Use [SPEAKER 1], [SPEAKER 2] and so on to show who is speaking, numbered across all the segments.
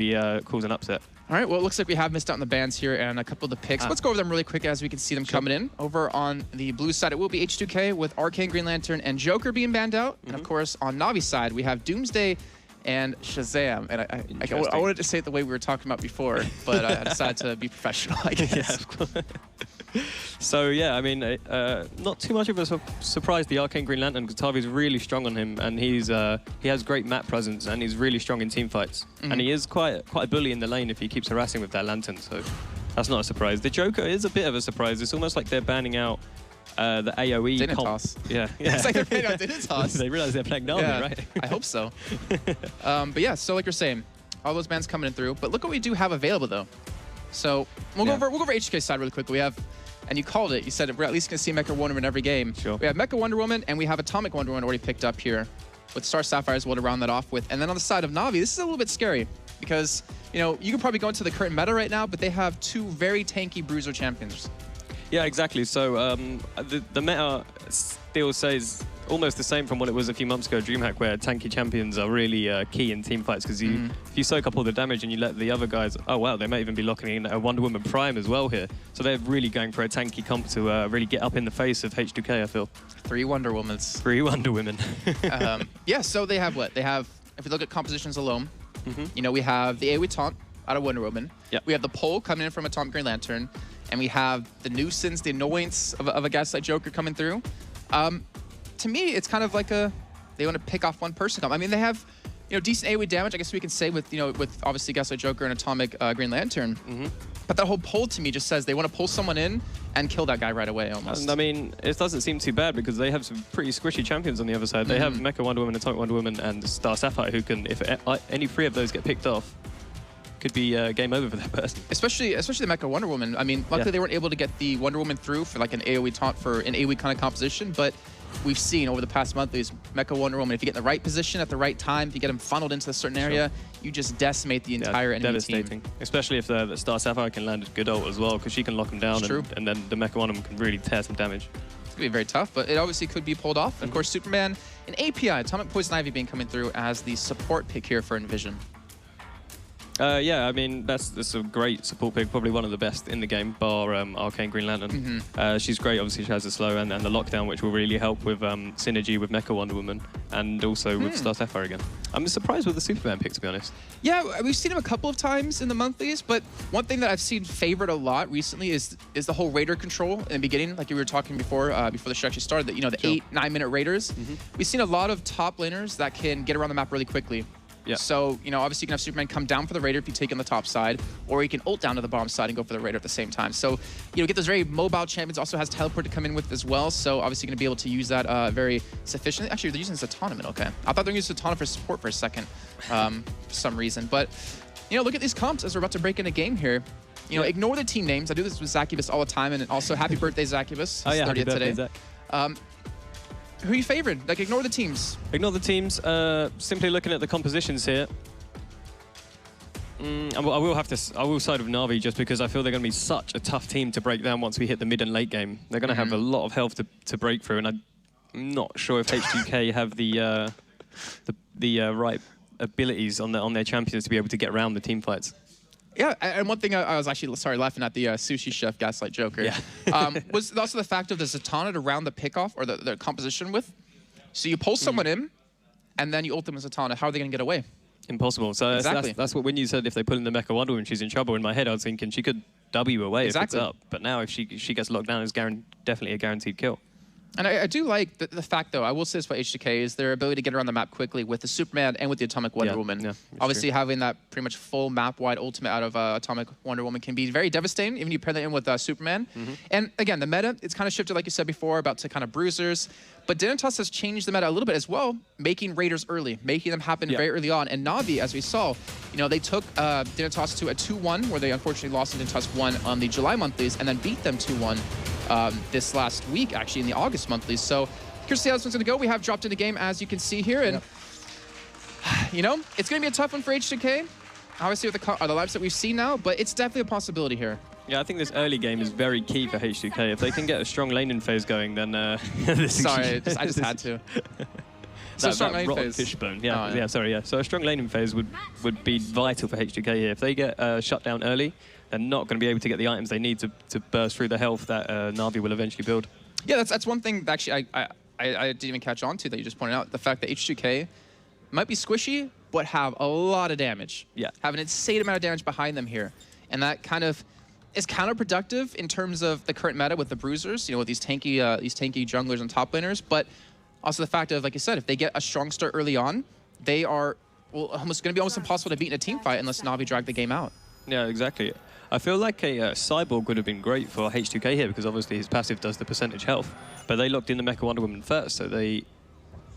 [SPEAKER 1] be cause an upset.
[SPEAKER 2] All right, well, it looks like we have missed out on the bans here and a couple of the picks. Let's go over them really quick as we can see them coming in. Over on the blue side, it will be H2K with Arcane, Green Lantern, and Joker being banned out. And of course, on Navi's side, we have Doomsday and Shazam. And I wanted to say it the way we were talking about before, but I decided to be professional, I guess.
[SPEAKER 1] Yeah, of course. So yeah, I mean, not too much of a surprise, the Arcane Green Lantern, because Tavi's really strong on him, and he has great map presence, and he's really strong in team fights. And he is quite a bully in the lane if he keeps harassing with that lantern, so that's not a surprise. The Joker is a bit of a surprise. It's almost like they're banning out the AoE comp. Yeah.
[SPEAKER 2] It's like they're banning out Dignitas.
[SPEAKER 1] They realize they're playing Navi, right?
[SPEAKER 2] I hope so. But yeah, so like you're saying, all those bans coming in through. But look what we do have available, though. So we'll go over H2K's side really quickly. We have, and you called it, you said we're at least going to see Mecha Wonder Woman every game.
[SPEAKER 1] Sure.
[SPEAKER 2] We have Mecha Wonder Woman, and we have Atomic Wonder Woman already picked up here with Star Sapphire as well to round that off with. And then on the side of Navi, this is a little bit scary because, you know, you can probably go into the current meta right now, but they have two very tanky bruiser champions.
[SPEAKER 1] Yeah, exactly. So the meta still says almost the same from what it was a few months ago, DreamHack, where tanky champions are really key in team fights, because if you soak up all the damage and you let the other guys, oh wow, they might even be locking in a Wonder Woman Prime as well here. So they're really going for a tanky comp to really get up in the face of H2K, I feel.
[SPEAKER 2] 3 Wonder Womans.
[SPEAKER 1] 3 Wonder Women.
[SPEAKER 2] Yeah, so they have what? They have, if we look at compositions alone, you know, we have the AoE taunt out of Wonder Woman.
[SPEAKER 1] Yep.
[SPEAKER 2] We have the pole coming in from Atomic Green Lantern. And we have the nuisance, the annoyance of a Gaslight Joker coming through. To me, it's kind of like they want to pick off one person. I mean, they have, you know, decent AoE damage, I guess we can say, with, you know, with obviously Gaslight Joker and Atomic Green Lantern. But that whole poll to me just says they want to pull someone in and kill that guy right away almost.
[SPEAKER 1] And I mean, it doesn't seem too bad because they have some pretty squishy champions on the other side. They have Mecha Wonder Woman, Atomic Wonder Woman, and Star Sapphire, who can, if any 3 of those get picked off, could be game over for that person. Especially
[SPEAKER 2] the Mecha Wonder Woman. I mean, luckily they weren't able to get the Wonder Woman through for like an AoE taunt for an AoE kind of composition, but we've seen over the past month these Mecha Wonder Woman, if you get in the right position at the right time, if you get them funneled into a certain area, you just decimate the entire enemy
[SPEAKER 1] devastating team. Especially if the Star Sapphire can land a good ult as well, because she can lock them down, and then the Mecha Wonder Woman can really tear some damage.
[SPEAKER 2] It's gonna be very tough, but it obviously could be pulled off. And of course, Superman and API, Atomic Poison Ivy, being coming through as the support pick here for Envision.
[SPEAKER 1] Yeah, I mean, that's a great support pick, probably one of the best in the game, bar Arcane Green Lantern. She's great, obviously she has the slow and the lockdown, which will really help with synergy with Mecha Wonder Woman, and also with Star Sapphire again. I'm surprised with the Superman pick, to be honest.
[SPEAKER 2] Yeah, we've seen him a couple of times in the monthlies, but one thing that I've seen favored a lot recently is the whole Raider control in the beginning, like you were talking before the show actually started, that, you know, the 8-9 minute Raiders. We've seen a lot of top laners that can get around the map really quickly.
[SPEAKER 1] Yeah.
[SPEAKER 2] So, you know, obviously you can have Superman come down for the Raider if you take on the top side, or you can ult down to the bottom side and go for the Raider at the same time. So, you know, get those very mobile champions. Also has teleport to come in with as well. So, obviously you're going to be able to use that very sufficiently. Actually, they're using Zatanna, okay. I thought they were using Zatanna for support for a second, for some reason. But, you know, look at these comps as we're about to break in a game here. You know, ignore the team names. I do this with Zacubus all the time. And also, happy birthday, Zacubus.
[SPEAKER 1] Oh, yeah, happy birthday,
[SPEAKER 2] today.
[SPEAKER 1] Zach.
[SPEAKER 2] Who are you favored? Like, ignore the teams.
[SPEAKER 1] Ignore the teams. Simply looking at the compositions here. I will side with Navi just because I feel they're going to be such a tough team to break down once we hit the mid and late game. They're going to have a lot of health to break through, and I'm not sure if H2K have the right abilities on their champions to be able to get around the team fights.
[SPEAKER 2] Yeah, and one thing I was actually, laughing at the sushi chef Gaslight Joker.
[SPEAKER 1] Yeah.
[SPEAKER 2] Was also the fact of the Zatanna to round the pickoff or the composition with. So you pull someone in, and then you ult them as Zatanna. How are they going to get away?
[SPEAKER 1] Impossible. So
[SPEAKER 2] exactly.
[SPEAKER 1] that's what, when you said if they pull in the Mecha Wonder Woman, she's in trouble. In my head, I was thinking she could W away if it's up. But now if she gets locked down, it's definitely a guaranteed kill.
[SPEAKER 2] And I do like the fact, though, I will say this about H2K, is their ability to get around the map quickly with the Superman and with the Atomic Wonder Woman.
[SPEAKER 1] Yeah,
[SPEAKER 2] obviously, having that pretty much full map-wide ultimate out of Atomic Wonder Woman can be very devastating, even if you pair that in with Superman. And again, the meta, it's kind of shifted, like you said before, about to kind of bruisers. But Dignitas has changed the meta a little bit as well, making Raiders early, making them happen very early on. And Navi, as we saw, you know, they took Dignitas to a 2-1, where they unfortunately lost to Dignitas 1 on the July monthlies, and then beat them 2-1 this last week, actually, in the August monthlies. So here's how this one's going to go. We have dropped into game, as you can see here. And, you know, it's going to be a tough one for H2K, obviously with the lives that we've seen now, but it's definitely a possibility here.
[SPEAKER 1] Yeah, I think this early game is very key for H2K. If they can get a strong laning phase going, then...
[SPEAKER 2] Sorry, I just had to. So strong laning
[SPEAKER 1] rotten
[SPEAKER 2] phase.
[SPEAKER 1] fishbone. Yeah,
[SPEAKER 2] Oh, yeah.
[SPEAKER 1] yeah, sorry, yeah. So a strong laning phase would be vital for H2K here. If they get shut down early, they're not going to be able to get the items they need to burst through the health that Na'Vi will eventually build.
[SPEAKER 2] Yeah, that's one thing that actually I didn't even catch on to that you just pointed out. The fact that H2K might be squishy, but have a lot of damage.
[SPEAKER 1] Yeah.
[SPEAKER 2] Have an insane amount of damage behind them here. And that kind of is counterproductive in terms of the current meta with the bruisers, with these tanky junglers and top laners, but also the fact of, like you said, if they get a strong start early on, they are almost going to be almost impossible to beat in a team fight unless Na'Vi drag the game out.
[SPEAKER 1] Yeah, exactly. I feel like a Cyborg would have been great for H2K here because obviously his passive does the percentage health, but they locked in the Mecha Wonder Woman first, so they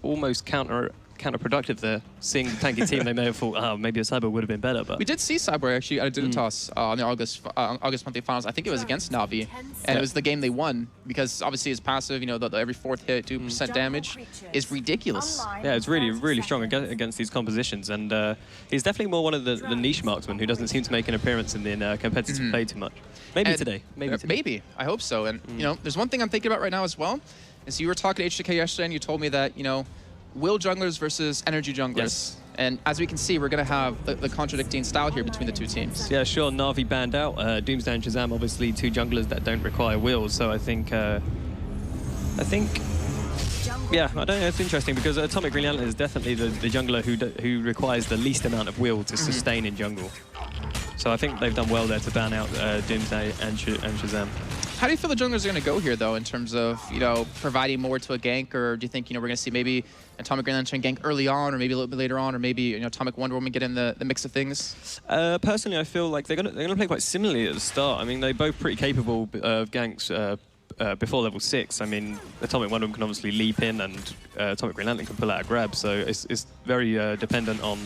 [SPEAKER 1] almost counterproductive there. Seeing the tanky team, they may have thought, oh, maybe a Cyborg would have been better. But
[SPEAKER 2] we did see Cyborg actually at a Dignitas on the August monthly finals. I think it was against Na'Vi, and it was the game they won because obviously his passive, the every fourth hit, 2% damage, is ridiculous.
[SPEAKER 1] Yeah, it's really strong against these compositions, and he's definitely more one of the niche marksmen who doesn't seem to make an appearance in competitive play too much. Maybe today.
[SPEAKER 2] Maybe. I hope so. And there's one thing I'm thinking about right now as well. Is you were talking to H2K yesterday, and you told me that will junglers versus energy junglers.
[SPEAKER 1] Yes.
[SPEAKER 2] And as we can see, we're going to have the contradicting style here between the two teams.
[SPEAKER 1] Yeah, sure. Na'Vi banned out. Doomsday and Shazam, obviously two junglers that don't require wheels. So I think, yeah, I don't know. It's interesting because Atomic Green Lantern is definitely the jungler who requires the least amount of wheel to sustain in jungle. So I think they've done well there to ban out Doomsday and Shazam.
[SPEAKER 2] How do you feel the junglers are going to go here, though, in terms of, providing more to a gank? Or do you think, we're going to see maybe Atomic Green Lantern gank early on, or maybe a little bit later on, or maybe, Atomic Wonder Woman get in the mix of things?
[SPEAKER 1] Personally, I feel like they're gonna play quite similarly at the start. I mean, they're both pretty capable of ganks before level 6. I mean, Atomic Wonder Woman can obviously leap in, and Atomic Green Lantern can pull out a grab. So it's very dependent on.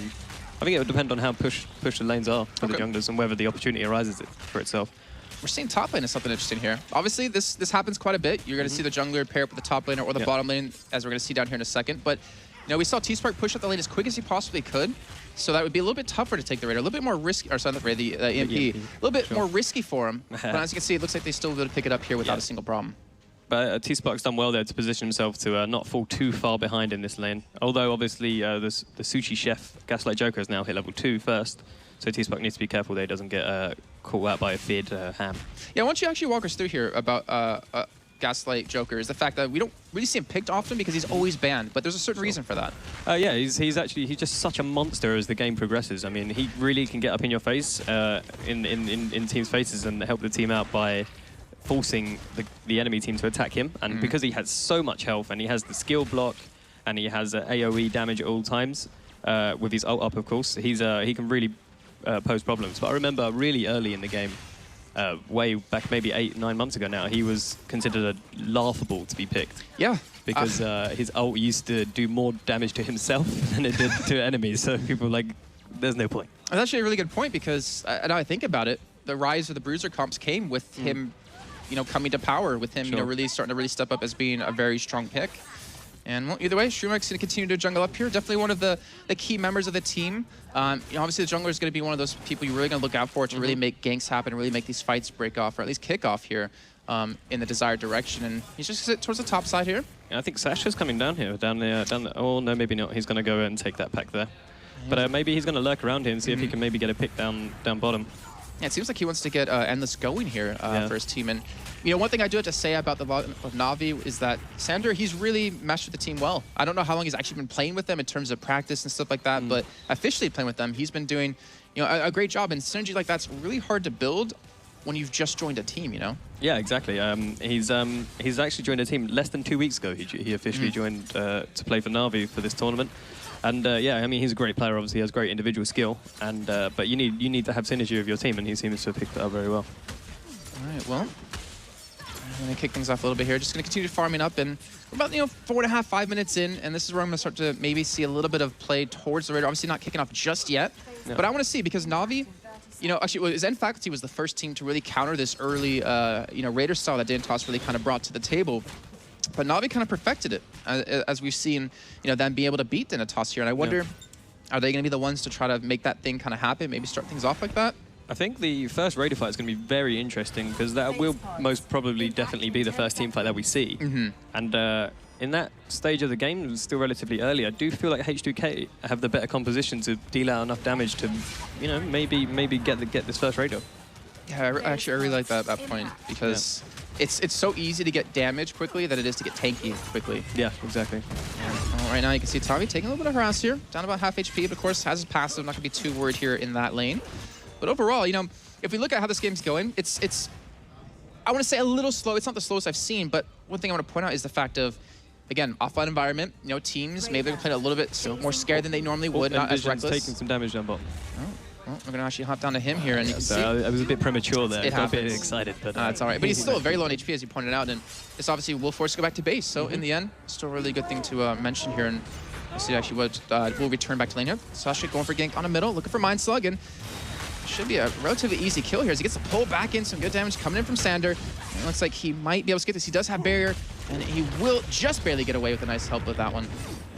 [SPEAKER 1] I think it would depend on how push the lanes are for the junglers and whether the opportunity arises for itself.
[SPEAKER 2] We're seeing top lane is something interesting here. Obviously, this happens quite a bit. You're going to see the jungler pair up with the top laner or the bottom lane, as we're going to see down here in a second. But we saw T-Spark push up the lane as quick as he possibly could. So that would be a little bit tougher to take the Raider, a little bit more risky, or sorry, not the Raider, the EMP. A little bit more risky for him. But as you can see, it looks like they still be able to pick it up here without a single problem.
[SPEAKER 1] But T-Spark's done well there to position himself to not fall too far behind in this lane. Although, obviously, the Sushi Chef Gaslight Joker has now hit level 2 first. So T-Spark needs to be careful that he doesn't get caught out by a feared ham. Yeah,
[SPEAKER 2] why don't you actually walk us through here about Gaslight Joker is the fact that we don't really see him picked often because he's always banned, but there's a certain reason for that.
[SPEAKER 1] Yeah, he's just such a monster as the game progresses. I mean, he really can get up in your face, in teams' faces and help the team out by forcing the enemy team to attack him. And because he has so much health and he has the skill block and he has AoE damage at all times, with his ult up, of course, he can really pose problems. But I remember really early in the game, way back maybe 8-9 months ago now, he was considered laughable to be picked.
[SPEAKER 2] Yeah.
[SPEAKER 1] Because his ult used to do more damage to himself than it did to enemies. So people were like, there's no point.
[SPEAKER 2] That's actually a really good point because now I think about it, the rise of the Bruiser comps came with him, coming to power, with him, really starting to really step up as being a very strong pick. And well, either way, Shrumek's going to continue to jungle up here. Definitely one of the key members of the team. Obviously, the jungler is going to be one of those people you're really going to look out for to really make ganks happen and really make these fights break off, or at least kick off here in the desired direction. And he's just towards the top side here.
[SPEAKER 1] Yeah, I think Sasha's coming down here, down there. Oh, no, maybe not. He's going to go and take that pack there. But maybe he's going to lurk around here and see if he can maybe get a pick down bottom.
[SPEAKER 2] Yeah, it seems like he wants to get Endless going here for his team. And one thing I do have to say about the bottom of Na'Vi is that Sander, he's really meshed with the team well. I don't know how long he's actually been playing with them in terms of practice and stuff like that, but officially playing with them, he's been doing a great job. And synergy like that's really hard to build when you've just joined a team,
[SPEAKER 1] Yeah, exactly. He's actually joined a team less than 2 weeks ago. He officially joined to play for Na'Vi for this tournament. And yeah, I mean, he's a great player. Obviously, he has great individual skill. And but you need to have synergy with your team, and he seems to have picked that up very well.
[SPEAKER 2] All right, well, I'm going to kick things off a little bit here. Just going to continue farming up, and we're about 4.5, 5 minutes in, and this is where I'm going to start to maybe see a little bit of play towards the Raider. Obviously, not kicking off just yet, but I want to see because Na'Vi. Actually, Zen Faculty was the first team to really counter this early, Raider style that Dignitas really kind of brought to the table. But Na'Vi kind of perfected it, as we've seen, them be able to beat Dignitas here. And I wonder, are they going to be the ones to try to make that thing kind of happen, maybe start things off like that?
[SPEAKER 1] I think the first Raider fight is going to be very interesting because that will most probably definitely be the first team fight that we see. And in that stage of the game, it was still relatively early. I do feel like H2K have the better composition to deal out enough damage to, you know, maybe get this first raid up.
[SPEAKER 2] Yeah, actually, I really like that point because it's so easy to get damage quickly that it is to get tanky quickly.
[SPEAKER 1] Yeah, exactly.
[SPEAKER 2] Right now, you can see Tavi taking a little bit of harass here, down about half HP, but of course has his passive. Not gonna be too worried here in that lane. But overall, you know, if we look at how this game's going, it's I want to say a little slow. It's not the slowest I've seen, but one thing I want to point out is the fact of, again, offline environment. You know, teams maybe they're playing a little bit more scared than they normally would, not as reckless.
[SPEAKER 1] Taking some damage down bot.
[SPEAKER 2] Well, we're gonna actually hop down to him here, and you can see.
[SPEAKER 1] I was a bit premature there.
[SPEAKER 2] It
[SPEAKER 1] I got
[SPEAKER 2] happens.
[SPEAKER 1] a bit excited, but
[SPEAKER 2] it's all right. But he's still very low on HP, as you pointed out, and this obviously will force to go back to base. So in the end, still a really good thing to mention here. And we'll see actually what will return back to lane here. Sasha going for gank on the middle, looking for Mind Slug, and should be a relatively easy kill here as he gets to pull back in. Some good damage coming in from Sander. And it looks like he might be able to get this. He does have barrier, and he will just barely get away with a nice help with that one.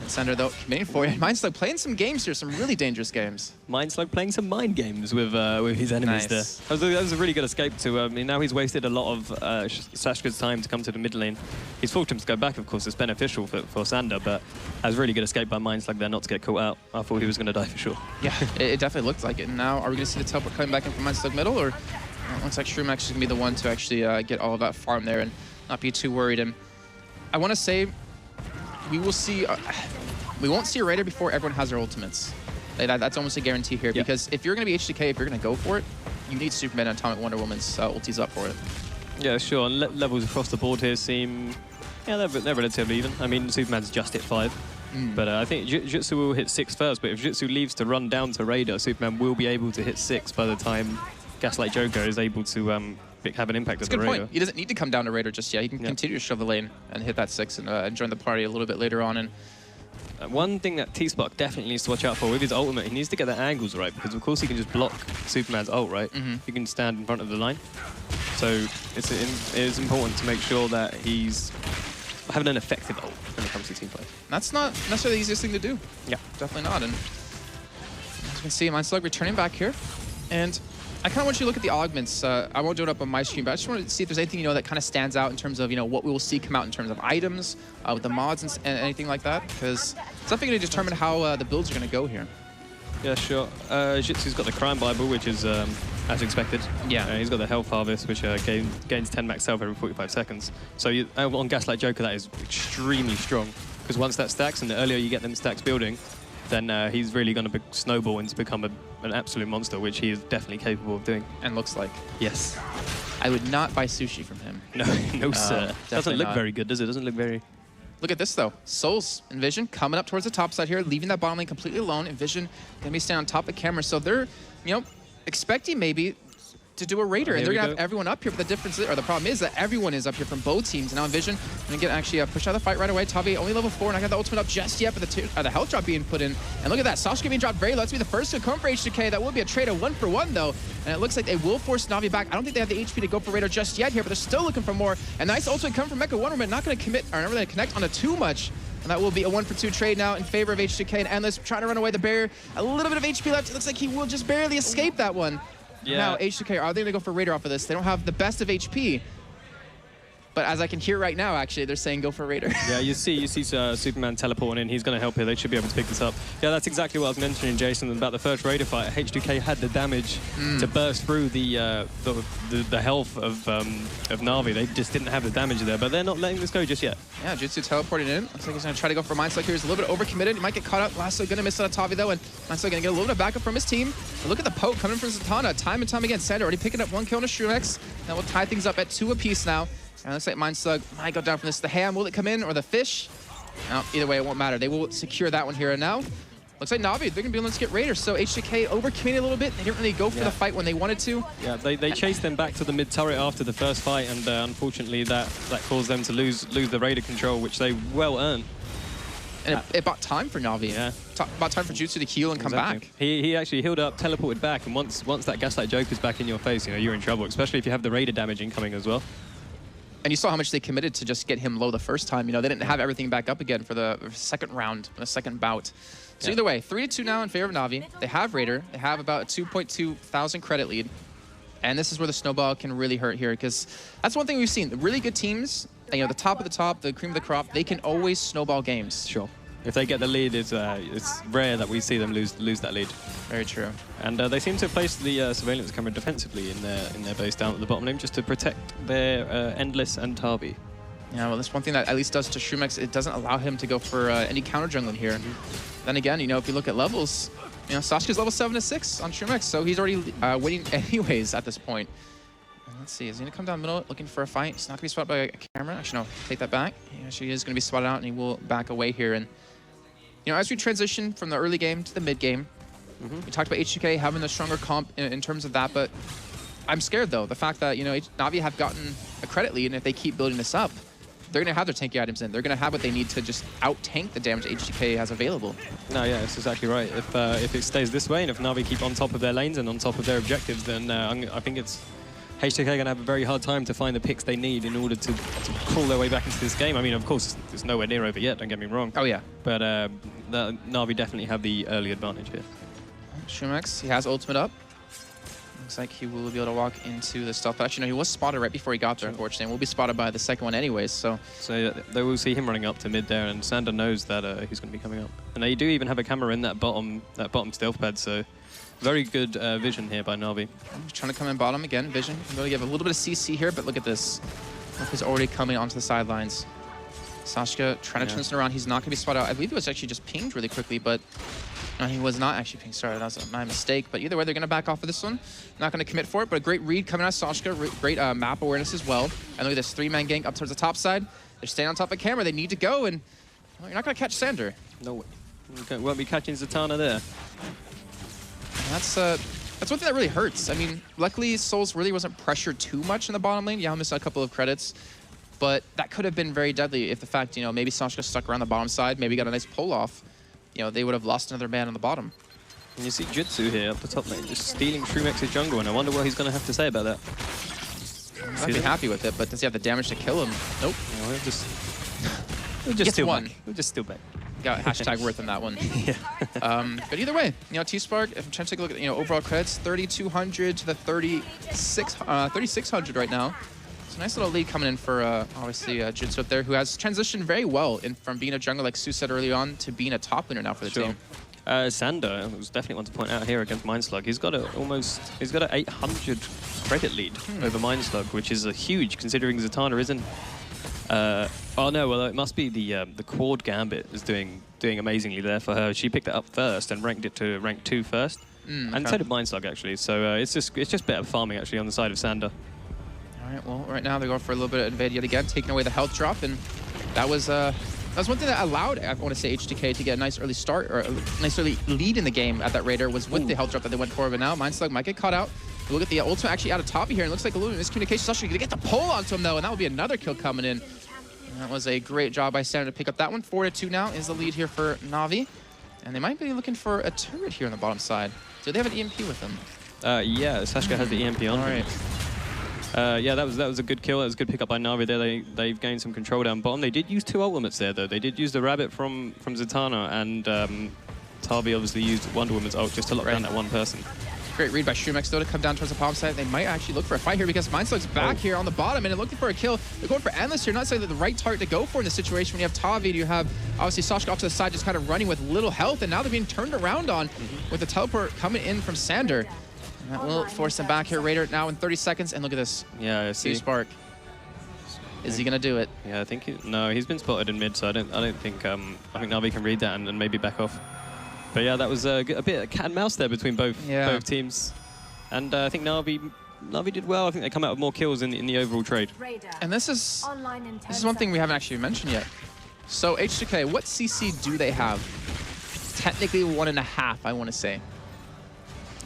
[SPEAKER 2] And Sander, though, committing for it. Mind Slug playing some games here, some really dangerous games.
[SPEAKER 1] Mind Slug playing some mind games with his enemies there. That was a really good escape to. I mean, now he's wasted a lot of Sashka's time to come to the mid lane. He's forced him to go back, of course. It's beneficial for Sander, but that was a really good escape by Mind Slug there not to get caught out. I thought he was going to die for sure.
[SPEAKER 2] Yeah, it definitely looked like it. And now, are we going to see the teleport coming back in from Mind Slug middle, or it looks like Shroom actually going to be the one to actually get all of that farm there and not be too worried. And I want to say we will see. We won't see a Raider before everyone has their ultimates. That's almost a guarantee here, because if you're going to be H2K, if you're going to go for it, you need Superman and Atomic Wonder Woman's ultis up for it.
[SPEAKER 1] Yeah, sure. And levels across the board here seem, they're relatively even. I mean, Superman's just hit 5. But I think Jutsu will hit 6 first, but if Jutsu leaves to run down to Raider, Superman will be able to hit 6 by the time Gaslight Joker is able to have an impact
[SPEAKER 2] That's
[SPEAKER 1] at the
[SPEAKER 2] a good
[SPEAKER 1] Raider.
[SPEAKER 2] point. He doesn't need to come down to Raider just yet. He can continue to shove the lane and hit that 6 and join the party a little bit later on. And
[SPEAKER 1] one thing that T-Spark definitely needs to watch out for with his ultimate, he needs to get the angles right, because of course he can just block Superman's ult, right? He can stand in front of the line. So it is important to make sure that he's having an effective ult when it comes to team play.
[SPEAKER 2] That's not necessarily the easiest thing to do.
[SPEAKER 1] Yeah.
[SPEAKER 2] Definitely not. And as you can see, Mind Slug returning back here. And I kind of want you to look at the augments. I won't do it up on my stream, but I just wanted to see if there's anything, that kind of stands out in terms of, what we will see come out in terms of items, with the mods and anything like that, because it's definitely going to determine how the builds are going to go here.
[SPEAKER 1] Yeah, sure. Jitsu's got the Crime Bible, which is as expected.
[SPEAKER 2] Yeah.
[SPEAKER 1] He's got the Health Harvest, which gains 10 max health every 45 seconds. So on Gaslight Joker, that is extremely strong, because once that stacks, and the earlier you get them stacks building, then he's really going to snowball and become an absolute monster, which he is definitely capable of doing.
[SPEAKER 2] And looks like.
[SPEAKER 1] Yes.
[SPEAKER 2] I would not buy sushi from him.
[SPEAKER 1] No, sir. Doesn't look very good, does it? Doesn't look very...
[SPEAKER 2] Look at this, though. Souls, Envision, coming up towards the top side here, leaving that bottom lane completely alone. Envision going to be standing on top of camera. So they're, expecting maybe to do a Raider, and they're going to have everyone up here. But the difference, or the problem is that everyone is up here from both teams. And now Envision going to get actually pushed out of the fight right away. Tavi only level 4, not got the ultimate up just yet, but the health drop being put in. And look at that, Sasha being dropped very low. Let's be the first to come for H2K. That will be a trade of 1-for-1, though. And it looks like they will force Na'Vi back. I don't think they have the HP to go for Raider just yet here, but they're still looking for more. And nice ultimate coming from Mecha Wonder Woman, not going to commit, or not really connect onto too much. And that will be a 1-for-2 trade now in favor of H2K. And Endless trying to run away the barrier. A little bit of HP left. It looks like he will just barely escape that one.
[SPEAKER 1] Yeah.
[SPEAKER 2] Now, H2K, are they going to go for Raider off of this? They don't have the best of HP. But as I can hear right now, actually, they're saying go for Raider.
[SPEAKER 1] Yeah, you see Superman teleporting in. He's going to help here. They should be able to pick this up. Yeah, that's exactly what I was mentioning, Jason, about the first Raider fight. H2K had the damage to burst through the health of Na'Vi. They just didn't have the damage there, but they're not letting this go just yet.
[SPEAKER 2] Yeah, Jutsu teleported in. Looks like he's going to try to go for Mind Slug here. He's a little bit overcommitted. He might get caught out. Lasso going to miss out on Tavi, though, and Mind Slug going to get a little bit of backup from his team. But look at the poke coming from Zatanna. Time and time again. Sander already picking up 1 kill on a Shrunex. That will tie things up at 2 apiece now. And it looks like Mind Slug might go down from this. The ham, will it come in, or the fish? No, either way, it won't matter. They will secure that one here and now. Looks like Na'Vi, they're going to be able to get Raiders. So H2K overcommitted a little bit. They didn't really go for the fight when they wanted to.
[SPEAKER 1] Yeah, they chased them back to the mid turret after the first fight, and unfortunately that caused them to lose the Raider control, which they well earned.
[SPEAKER 2] And it bought time for Na'Vi.
[SPEAKER 1] Yeah.
[SPEAKER 2] Bought time for Jutsu to heal and come back.
[SPEAKER 1] He actually healed up, teleported back, and once that Gaslight Joker's back in your face, you're in trouble, especially if you have the Raider damage incoming as well.
[SPEAKER 2] And you saw how much they committed to just get him low the first time. They didn't have everything back up again for the second round, the second bout. So either way, 3-2 now in favor of Na'Vi. They have Raider. They have about a 2.2 thousand credit lead. And this is where the snowball can really hurt here, because that's one thing we've seen. The really good teams, you know, the top of the top, the cream of the crop, they can always snowball games.
[SPEAKER 1] Sure. If they get the lead, it's rare that we see them lose that lead.
[SPEAKER 2] Very true.
[SPEAKER 1] And they seem to have placed the surveillance camera defensively in their base down at the bottom lane just to protect their Endless and Tabi.
[SPEAKER 2] Yeah, well, that's one thing that at least does to Shroomex. It doesn't allow him to go for any counter jungling here. Then again, you know, if you look at levels, you know, Sasuke's level 7 to 6 on Shroomex, so he's already winning anyways at this point. Let's see, is he gonna come down the middle looking for a fight? He's not gonna be spotted by a camera. Actually, no, take that back. He actually is gonna be spotted out, and he will back away here. And you know, as we transition from the early game to the mid game, we talked about H2K having a stronger comp in terms of that, but I'm scared though. The fact that, you know, Na'Vi have gotten a credit lead, and if they keep building this up, they're gonna have their tanky items in. They're gonna have what they need to just out-tank the damage H2K has available.
[SPEAKER 1] No, yeah, that's exactly right. If it stays this way, and if Na'Vi keep on top of their lanes and on top of their objectives, then I think it's H2K going to have a very hard time to find the picks they need in order to crawl their way back into this game. I mean, of course, it's nowhere near over yet, don't get me wrong.
[SPEAKER 2] Oh, yeah.
[SPEAKER 1] But Na'Vi definitely have the early advantage here.
[SPEAKER 2] Shroomex, he has ultimate up. Looks like he will be able to walk into the stealth. But actually, no, he was spotted right before he got there, unfortunately. And will be spotted by the second one anyways, so...
[SPEAKER 1] So they will see him running up to mid there, and Sander knows that he's going to be coming up. And they do even have a camera in that bottom stealth pad, so... Very good vision here by Na'Vi.
[SPEAKER 2] I'm just trying to come in bottom again. Vision. I'm going to give a little bit of CC here, but look at this. Look, he's already coming onto the sidelines. Sasuke trying to turn this around. He's not going to be spotted out. I believe it was actually just pinged really quickly, but no, he was not actually pinged. Sorry, that was my mistake. But either way, they're going to back off of this one. Not going to commit for it, but a great read coming out of Sasuke. Great map awareness as well. And look at this 3-man gang up towards the top side. They're staying on top of camera. They need to go, and well, you're not going to catch Sander.
[SPEAKER 1] No way. Okay, won't be catching Zatanna there.
[SPEAKER 2] That's one thing that really hurts. I mean, luckily Souls really wasn't pressured too much in the bottom lane. Yeah, I missed a couple of credits, but that could have been very deadly if the fact, you know, maybe Sasuke stuck around the bottom side, maybe got a nice pull off. You know, they would have lost another man on the bottom.
[SPEAKER 1] And you see Jutsu here up the top lane, just stealing Shroomex's jungle, and I wonder what he's going to have to say about that.
[SPEAKER 2] I'd be happy with it, but does he have the damage to kill him? Nope.
[SPEAKER 1] No, we'll just steal
[SPEAKER 2] one.
[SPEAKER 1] back. We'll just steal back.
[SPEAKER 2] Got hashtag worth on that one.
[SPEAKER 1] Yeah.
[SPEAKER 2] But either way, you know, T-Spark, if I'm trying to take a look at, you know, overall credits, 3,200 to the 3,600 right now. It's a nice little lead coming in for, obviously, Jutsu up there, who has transitioned very well from being a jungler, like Sue said early on, to being a top laner now for the team.
[SPEAKER 1] Sander was definitely one to point out here against Mindslug. He's got an 800 credit lead over Mindslug, which is a huge, considering Zatanna isn't. Oh no, well it must be the Quad Gambit is doing amazingly there for her. She picked it up first and ranked it to rank 2 first, and so did Mindslug actually. So it's just better farming actually on the side of Sander.
[SPEAKER 2] All right, well right now they're going for a little bit of invade yet again, taking away the health drop, and that was one thing that allowed, I want to say, H2K to get a nice early start or a nice early lead in the game at that Raider was with the health drop that they went for. But now Mindslug might get caught out. Look at the ultimate actually out of top here, and it looks like a little miscommunication. Sasuke gonna get the pull onto him though, and that will be another kill coming in. And that was a great job by Sander to pick up that one. 4-2 now is the lead here for Na'Vi, and they might be looking for a turret here on the bottom side. Do they have an EMP with them?
[SPEAKER 1] Yeah, Sasuke has the EMP on.
[SPEAKER 2] All right.
[SPEAKER 1] Yeah, that was a good kill. That was a good pick up by Na'Vi there. They've gained some control down bottom. They did use 2 ultimates there though. They did use the rabbit from Zatanna, and Tabi obviously used Wonder Woman's ult just to lock down that one person.
[SPEAKER 2] Great read by Shroomex though to come down towards the bottom side. They might actually look for a fight here because Mindslug's back here on the bottom and they're looking for a kill. They're going for Endless here. Not necessarily the right target to go for in this situation when you have Tavi. You have obviously Sasuke off to the side just kind of running with little health, and now they're being turned around on with the teleport coming in from Sander. And that will force them back here. Raider now in 30 seconds, and look at this.
[SPEAKER 1] Yeah, I see.
[SPEAKER 2] Spark. Is he gonna do it?
[SPEAKER 1] Yeah, I think he's been spotted in mid, so I don't think I think Na'Vi can read that and maybe back off. But yeah, that was a bit of cat and mouse there between both teams. And I think Na'Vi did well. I think they come out with more kills in the overall trade.
[SPEAKER 2] And this is one thing we haven't actually mentioned yet. So H2K, what CC do they have? Technically 1.5, I want to say.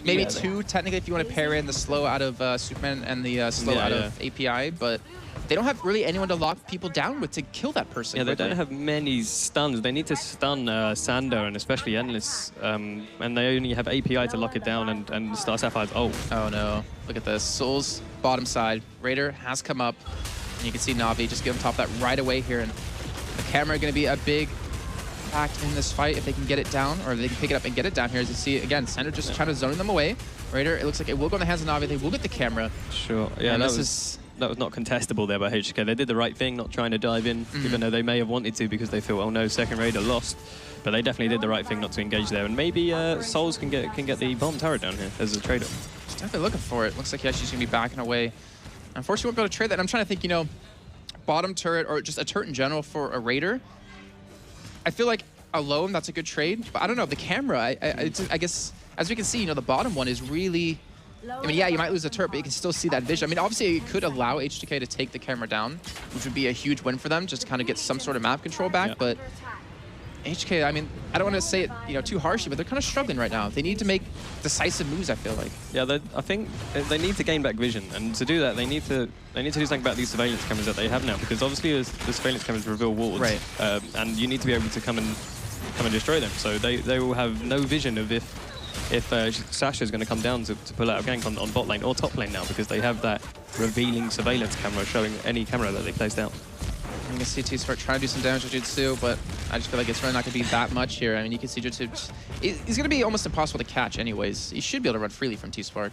[SPEAKER 2] Maybe 2, technically, if you want to pair in the slow out of Superman and the slow out of API, but they don't have really anyone to lock people down with to kill that person.
[SPEAKER 1] Yeah, they don't have many stuns. They need to stun Sander and especially Endless, and they only have API to lock it down and Star Sapphire's ult.
[SPEAKER 2] Oh no, look at this. Souls, bottom side. Raider has come up, and you can see Na'Vi just get on top of that right away here, and the camera going to be a big impact in this fight if they can get it down, or if they can pick it up and get it down here. As you see, again, Sander just trying to zone them away. Raider, it looks like it will go in the hands of Na'Vi. They will get the camera.
[SPEAKER 1] Sure. Yeah, that was not contestable there by H2K. They did the right thing, not trying to dive in, even though they may have wanted to because they feel, oh no, second Raider lost. But they definitely did the right thing not to engage there. And maybe Souls can get the bomb turret down here as a trade-off.
[SPEAKER 2] He's definitely looking for it. Looks like he actually going to be backing away. Unfortunately, won't be able to trade that. I'm trying to think, you know, bottom turret or just a turret in general for a Raider. I feel like alone, that's a good trade. But I don't know, the camera, I guess, as we can see, you know, the bottom one is really... I mean, yeah, you might lose a turret, but you can still see that vision. I mean, obviously, it could allow H2K to take the camera down, which would be a huge win for them, just to kind of get some sort of map control back. Yeah. But H2K, I mean, I don't want to say it, you know, too harshly, but they're kind of struggling right now. They need to make decisive moves, I feel like. Yeah,
[SPEAKER 1] I think they need to gain back vision, and to do that, they need to do something about these surveillance cameras that they have now, because obviously the surveillance cameras reveal wards,
[SPEAKER 2] right?
[SPEAKER 1] And you need to be able to come and destroy them. So they will have no vision of if Sasha is going to come down to pull out a gank on bot lane or top lane now, because they have that revealing surveillance camera showing any camera that they place down.
[SPEAKER 2] You can see T-Spark trying to do some damage to Jutsu, but I just feel like it's really not going to be that much here. I mean, you can see Jutsu, he's going to be almost impossible to catch anyways. He should be able to run freely from T-Spark.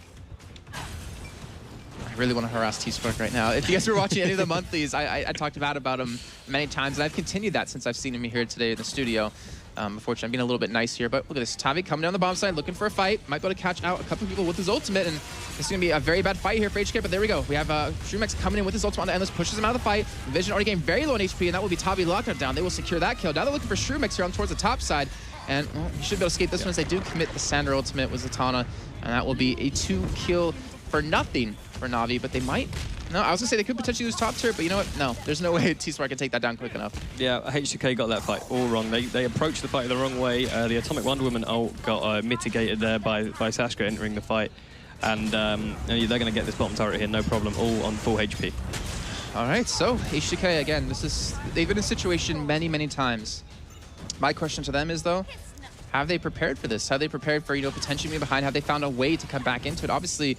[SPEAKER 2] I really want to harass T-Spark right now. If you guys were watching any of the monthlies, I talked about him many times, and I've continued that since I've seen him here today in the studio. Unfortunately, I'm being a little bit nice here, but look at this. Tavi coming down the bomb side, looking for a fight. Might be able to catch out a couple people with his ultimate, and it's going to be a very bad fight here for HK, but there we go. We have Shroomex coming in with his ultimate on the Endless, pushes him out of the fight. Vision already getting very low on HP, and that will be Tavi locking it down. They will secure that kill. Now they're looking for Shroomex here on towards the top side, and well, he should be able to escape this one as they do commit the Sandra ultimate with Zatanna, and that will be a 2-kill for nothing for Na'Vi, but they might... No, I was going to say they could potentially lose top turret, but you know what? No, there's no way T-Spark can take that down quick enough.
[SPEAKER 1] Yeah, H2K got that fight all wrong. They approached the fight the wrong way. The Atomic Wonder Woman ult got mitigated there by Sashka entering the fight. And they're going to get this bottom turret here, no problem, all on full HP.
[SPEAKER 2] All right, so H2K, again, they've been in a situation many, many times. My question to them is, though, have they prepared for this? Have they prepared for, you know, potentially being behind? Have they found a way to come back into it? Obviously,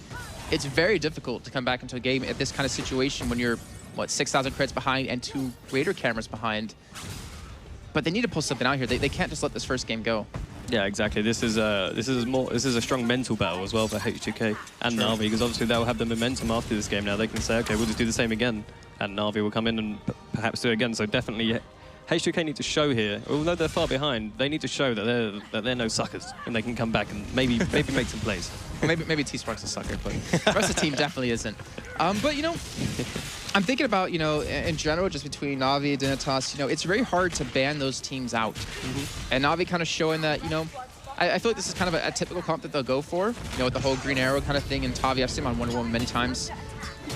[SPEAKER 2] it's very difficult to come back into a game at this kind of situation when you're, what, 6,000 crits behind and 2 Raider cameras behind. But they need to pull something out here. They can't just let this first game go.
[SPEAKER 1] Yeah, exactly. This is a strong mental battle as well for H2K and Na'Vi, because obviously they'll have the momentum after this game now. They can say, okay, we'll just do the same again, and Na'Vi will come in and perhaps do it again. So definitely H2K need to show here, although they're far behind, they need to show that they're no suckers and they can come back and maybe make some plays.
[SPEAKER 2] Maybe T-Spark's a sucker, but the rest of the team definitely isn't. But, you know, I'm thinking about, you know, in general, just between Na'Vi and Dignitas, you know, it's very hard to ban those teams out. And Na'Vi kind of showing that, you know, I feel like this is kind of a typical comp that they'll go for, you know, with the whole green arrow kind of thing. And Tavi, I've seen him on Wonder Woman many times.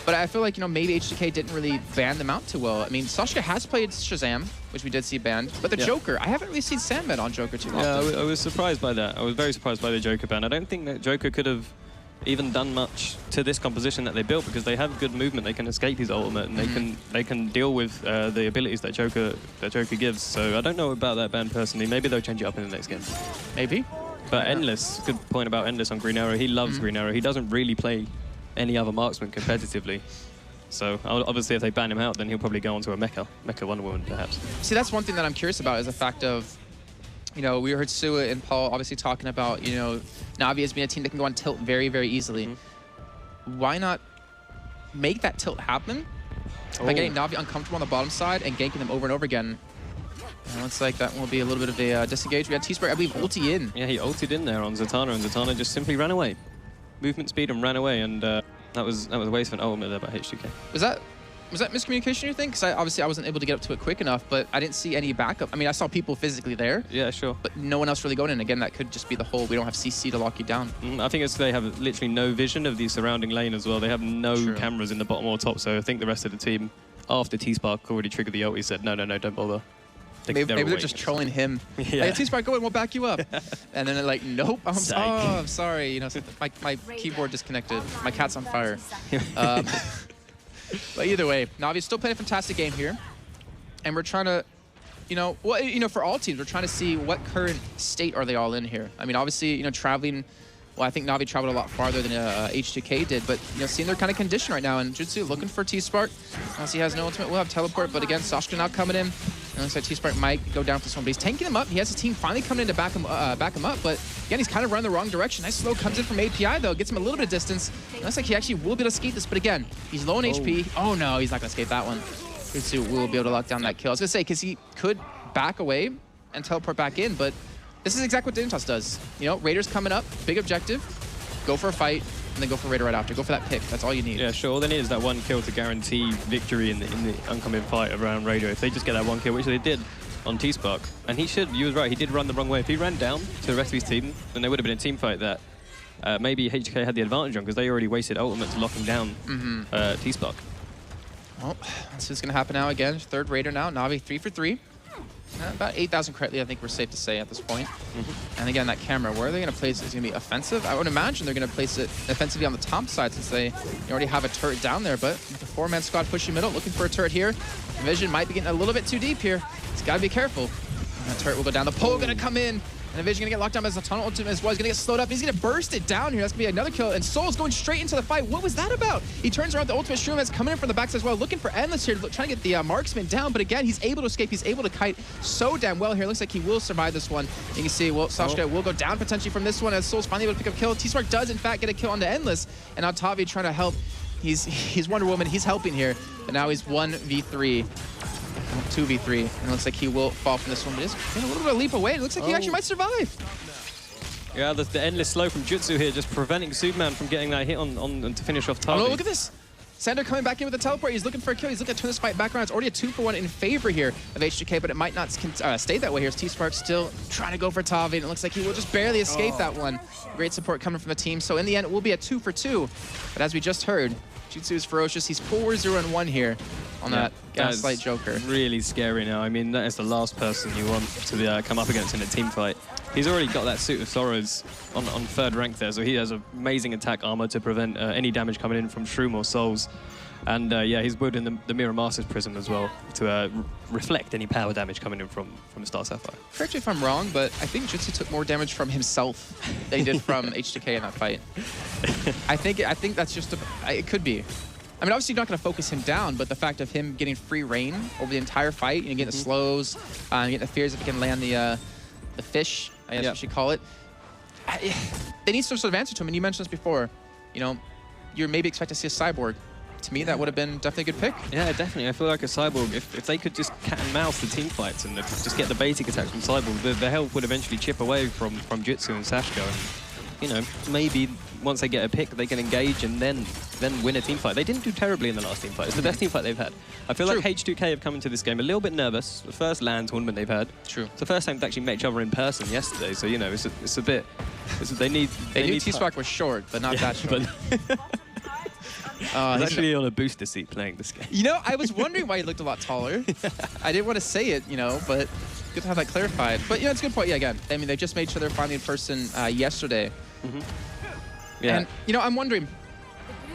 [SPEAKER 2] But I feel like, you know, maybe H2K didn't really ban them out too well. I mean, Sashka has played Shazam, which we did see banned, but the Joker, I haven't really seen Sandman on Joker too often.
[SPEAKER 1] Yeah, I was surprised by that. I was very surprised by the Joker ban. I don't think that Joker could have even done much to this composition that they built, because they have good movement. They can escape his ultimate, and they can deal with the abilities that Joker gives. So I don't know about that ban personally. Maybe they'll change it up in the next game.
[SPEAKER 2] Maybe.
[SPEAKER 1] But Endless, good point about Endless on Green Arrow. He loves Green Arrow. He doesn't really play any other marksman competitively. So obviously if they ban him out, then he'll probably go on to a Mecha Wonder Woman perhaps.
[SPEAKER 2] See, that's one thing that I'm curious about, is the fact of, you know, we heard Sua and Paul obviously talking about, you know, Na'Vi as being a team that can go on tilt very, very easily. Why not make that tilt happen by getting Na'Vi uncomfortable on the bottom side and ganking them over and over again? And it looks like that will be a little bit of a disengage. We had T-Spark, I believe, ulti in.
[SPEAKER 1] Yeah, he ulted in there on Zatanna, and Zatanna just simply ran away. Movement speed and ran away, and that was a waste of an ultimate there by H2K.
[SPEAKER 2] Was that miscommunication, you think? Because obviously I wasn't able to get up to it quick enough, but I didn't see any backup. I mean, I saw people physically there.
[SPEAKER 1] Yeah, sure.
[SPEAKER 2] But no one else really going in. Again, that could just be the whole, we don't have CC to lock you down.
[SPEAKER 1] I think they have literally no vision of the surrounding lane as well. They have no cameras in the bottom or top, so I think the rest of the team, after T-Spark already triggered the ult, he said, no, don't bother.
[SPEAKER 2] Maybe they're just trolling him. Yeah. Hey, T-Spark, go in, we'll back you up. And then they're like, nope, I'm sorry. You know, my keyboard disconnected. My cat's on fire. But either way, Na'Vi's still playing a fantastic game here. And we're trying to, for all teams, we're trying to see what current state are they all in here. I mean, obviously, you know, traveling, well, I think Na'Vi traveled a lot farther than H2K did, but, you know, seeing their kind of condition right now. And Jutsu looking for T-Spark. Unless he has no ultimate, we'll have teleport. But again, Sashka now coming in. It looks like T-Spark might go down for this one, but he's tanking him up. He has his team finally coming in to back him up, but again, he's kind of running the wrong direction. Nice slow comes in from API, though. Gets him a little bit of distance. It looks like he actually will be able to escape this, but again, he's low on HP. Oh, no, he's not going to escape that one. Jutsu will be able to lock down that kill. I was going to say, because he could back away and teleport back in, but this is exactly what Dignitas does. You know, Raiders coming up, big objective, go for a fight, and then go for Raider right after. Go for that pick. That's all you need.
[SPEAKER 1] Yeah, sure. All they need is that one kill to guarantee victory in the oncoming fight around Raider. If they just get that one kill, which they did on T-Spark, and you was right, he did run the wrong way. If he ran down to the rest of his team, then there would have been a team fight that maybe H2K had the advantage on, because they already wasted ultimate to lock him down T-Spark.
[SPEAKER 2] Well, this is going to happen now again. Third Raider now. Navi 3 for 3. About 8,000 credit lead, I think we're safe to say at this point. And again, that camera, where are they going to place it? Is it going to be offensive? I would imagine they're going to place it offensively on the top side, since they already have a turret down there. But the 4-man squad pushing middle, looking for a turret here. Vision might be getting a little bit too deep here. He's got to be careful. And that turret will go down. The pole going to come in. And Vision going to get locked down as a tunnel ultimate as well. He's going to get slowed up. He's going to burst it down here. That's going to be another kill. And Soul's going straight into the fight. What was that about? He turns around. The ultimate Shroom is coming in from the backside as well, looking for Endless here, trying to get the marksman down. But again, he's able to escape. He's able to kite so damn well here. Looks like he will survive this one. You can see, well, Sashka will go down potentially from this one as Soul's finally able to pick up kill. T-Spark does, in fact, get a kill onto Endless. And now Tavi trying to help. He's Wonder Woman. He's helping here. But now he's 1v3. 2v3. And it looks like he will fall from this one. But he's getting a little bit of a leap away. It looks like he actually might survive.
[SPEAKER 1] Yeah, the endless slow from Jutsu here, just preventing Superman from getting that hit on to finish off Tavi.
[SPEAKER 2] Oh, look at this. Sander coming back in with a teleport. He's looking for a kill. He's looking to turn this fight back around. It's already a 2-for-1 in favor here of H2K, but it might not stay that way here. T-Spark still trying to go for Tavi, and it looks like he will just barely escape that one. Great support coming from the team. So in the end, it will be a 2-for-2. But as we just heard, Jutsu is ferocious. He's 4-0-1 here on that Gaslight Joker.
[SPEAKER 1] Really scary now. I mean, that is the last person you want to come up against in a team fight. He's already got that Suit of Sorrows on 3rd rank there, so he has amazing attack armor to prevent any damage coming in from Shroom or Souls. And yeah, he's wielding the Mirror Master's Prism as well to reflect any power damage coming in from Star Sapphire.
[SPEAKER 2] Correct me if I'm wrong, but I think Jutsu took more damage from himself than he did from H2K in that fight. I think that's just it could be. I mean, obviously you're not going to focus him down, but the fact of him getting free reign over the entire fight, you know, getting the slows, getting the fears if he can land the fish, I guess we should call it. They need some sort of answer to him, and you mentioned this before. You know, you maybe expect to see a Cyborg. To me, that would have been definitely a good pick. Yeah,
[SPEAKER 1] definitely. I feel like a Cyborg, if they could just cat and mouse the team fights and just get the basic attacks from Cyborg, the health would eventually chip away from Jutsu and Sashka. And, you know, maybe once they get a pick, they can engage and then win a team fight. They didn't do terribly in the last team fight. It's the best team fight they've had. I feel like H2K have come into this game a little bit nervous. The first LAN tournament they've had.
[SPEAKER 2] True.
[SPEAKER 1] It's the first time they actually met each other in person yesterday. So, you know, it's a bit... they need
[SPEAKER 2] T-Spark was short, but not that short.
[SPEAKER 1] He's actually on a booster seat playing this game.
[SPEAKER 2] You know, I was wondering why he looked a lot taller. I didn't want to say it, you know, but good to have that clarified. But, you know, it's a good point. Yeah, again, I mean, they just made sure they're finally in person yesterday.
[SPEAKER 1] Yeah.
[SPEAKER 2] And, you know, I'm wondering,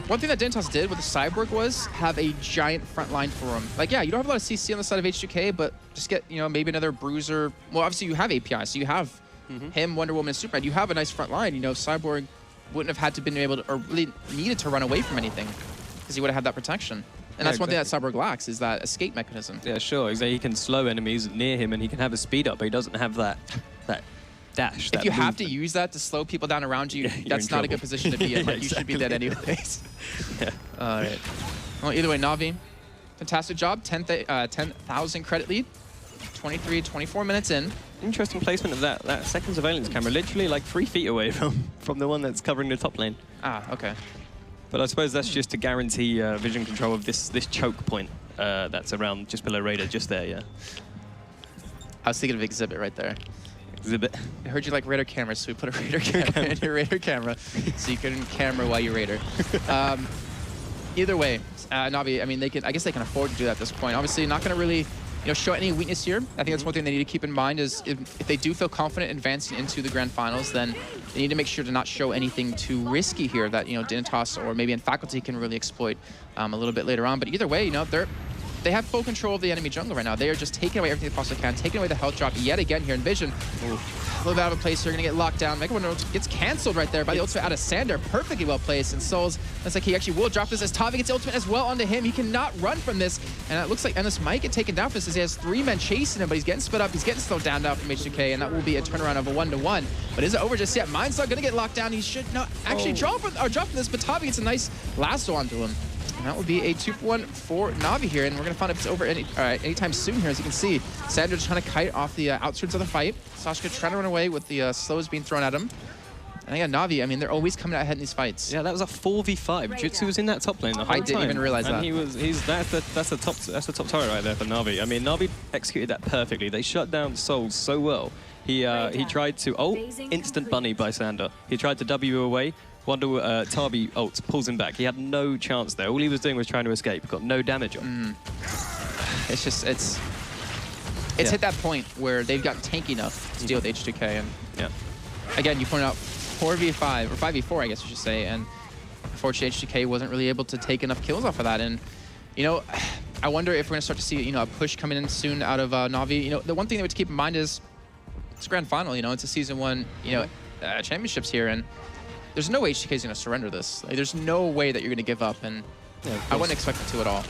[SPEAKER 2] one thing that Dignitas did with the Cyborg was have a giant front line for him. Like, yeah, you don't have a lot of CC on the side of H2K, but just get, you know, maybe another Bruiser. Well, obviously you have API, so you have him, Wonder Woman, and Superman. You have a nice front line. You know, Cyborg wouldn't have had to been able to, or really needed to run away from anything, because he would have had that protection. And that's one thing that Cyborg lacks, is that escape mechanism.
[SPEAKER 1] Yeah, sure. Exactly. He can slow enemies near him, and he can have a speed up, but he doesn't have that dash.
[SPEAKER 2] If you have to use that to slow people down around you, that's not a good position to be in. Like, you should be dead anyways. All right. Well, either way, Na'Vi, fantastic job. 10,000 credit lead. 24 minutes in.
[SPEAKER 1] Interesting placement of that second surveillance camera, literally like 3 feet away from the one that's covering the top lane.
[SPEAKER 2] Ah, okay.
[SPEAKER 1] But I suppose that's just to guarantee vision control of this choke point that's around just below Raider, just there, yeah.
[SPEAKER 2] I was thinking of Exhibit right there.
[SPEAKER 1] Exhibit.
[SPEAKER 2] I heard you like Raider cameras, so we put a Raider camera in your Raider camera, so you can camera while you Raider. Either way, Na'Vi, I mean, I guess they can afford to do that at this point. Obviously, not going to really, you know, show any weakness here. I think that's one thing they need to keep in mind is if they do feel confident advancing into the grand finals, then they need to make sure to not show anything too risky here that, you know, Dignitas or maybe in Faculty can really exploit a little bit later on. But either way, you know, they're they have full control of the enemy jungle right now. They are just taking away everything they possibly can, taking away the health drop yet again here in Vision. Ooh. A little bit out of place here, gonna get locked down. Mega Wonder gets canceled right there by the ultimate out of Sander. Perfectly well placed, and Souls, looks like he actually will drop this as Tavi gets ultimate as well onto him. He cannot run from this, and it looks like Endless might get taken down for this as he has 3 men chasing him, but he's getting split up, he's getting slowed down now from H2K, and that will be a turnaround of a 1-to-1. But is it over just yet? Mindslug gonna get locked down. He should not actually drop from this, but Tavi gets a nice lasso onto him. And that will be a 2-for-1 for Na'Vi here, and we're going to find if it's over anytime soon here. As you can see, Sander just trying to kite off the outskirts of the fight. Sashka trying to run away with the slows being thrown at him. And again, Na'Vi, I mean, they're always coming out ahead in these fights.
[SPEAKER 1] Yeah, that was a 4v5. Jutsu was in that top lane the whole time.
[SPEAKER 2] I didn't even realize that.
[SPEAKER 1] And that's the top turret right there for Na'Vi. I mean, Na'Vi executed that perfectly. They shut down Souls so well. He tried to instant bunny by Sander. He tried to W away. Wonder Tavi ults, pulls him back. He had no chance there. All he was doing was trying to escape. Got no damage on.
[SPEAKER 2] It's just, it's hit that point where they've got tank enough to deal with H2K. And again, you pointed out 4v5, or 5v4, I guess I should say. And unfortunately, H2K wasn't really able to take enough kills off of that. And, you know, I wonder if we're going to start to see, you know, a push coming in soon out of Na'Vi. You know, the one thing that we have to keep in mind is it's a grand final, you know, it's a season 1, you know, championships here. And there's no way H2K is going to surrender this. Like, there's no way that you're going to give up, and I wouldn't expect them to at all.